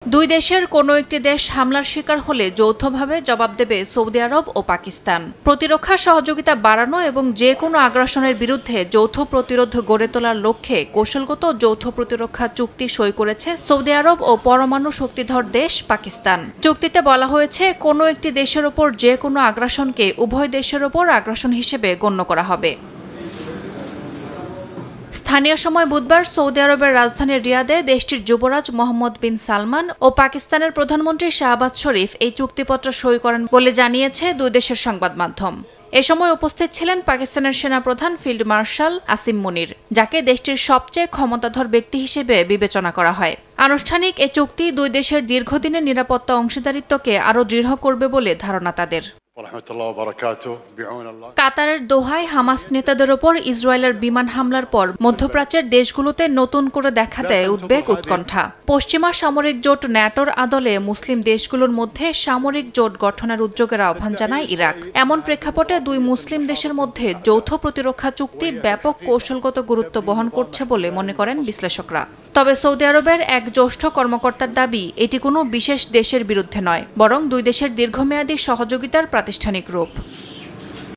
দুই দেশের কোনো একটি দেশ হামলার শিকার হলে যৌথভাবে জবাব দেবে সৌদি আরব ও পাকিস্তান। প্রতিরক্ষা সহযোগিতা বাড়ানো এবং যে কোনো আগ্রাসনের বিরুদ্ধে যৌথ প্রতিরোধ গড়ে তোলার লক্ষ্যে কৌশলগত যৌথ প্রতিরক্ষা চুক্তি সই করেছে সৌদি আরব ও পরমাণু শক্তিধর দেশ পাকিস্তান। চুক্তিতে বলা হয়েছে, কোনো একটি দেশের ওপর যে কোনো আগ্রাসনকে উভয় দেশের ওপর আগ্রাসন হিসেবে গণ্য করা হবে। স্থানীয় সময় বুধবার সৌদি আরবের রাজধানী রিয়াদে দেশটির যুবরাজ মোহাম্মদ বিন সালমান ও পাকিস্তানের প্রধানমন্ত্রী শাহবাজ শরীফ এই চুক্তিপত্র সই করেন বলে জানিয়েছে দুই দেশের সংবাদ মাধ্যম। এ সময় উপস্থিত ছিলেন পাকিস্তানের সেনাপ্রধান ফিল্ড মার্শাল আসিম মুনির, যাকে দেশটির সবচেয়ে ক্ষমতাধর ব্যক্তি হিসেবে বিবেচনা করা হয়। আনুষ্ঠানিক এ চুক্তি দুই দেশের দীর্ঘদিনের নিরাপত্তা অংশীদারিত্বকে আরও দৃঢ় করবে বলে ধারণা তাদের। কাতারের দোহায় হামাস নেতাদের ওপর ইসরায়েলের বিমান হামলার পর মধ্যপ্রাচ্যের দেশগুলোতে নতুন করে দেখা দেয় উদ্বেগ উৎকণ্ঠা। পশ্চিমা সামরিক জোট ন্যাটোর আদলে মুসলিম দেশগুলোর মধ্যে সামরিক জোট গঠনের উদ্যোগের আহ্বান জানায় ইরাক। এমন প্রেক্ষাপটে দুই মুসলিম দেশের মধ্যে যৌথ প্রতিরক্ষা চুক্তি ব্যাপক কৌশলগত গুরুত্ব বহন করছে বলে মনে করেন বিশ্লেষকরা। তবে সৌদি আরবের এক জ্যেষ্ঠ কর্মকর্তার দাবি, এটি কোনো বিশেষ দেশের বিরুদ্ধে নয়, বরং দুই দেশের দীর্ঘমেয়াদী সহযোগিতার প্রাতিষ্ঠানিক রূপ।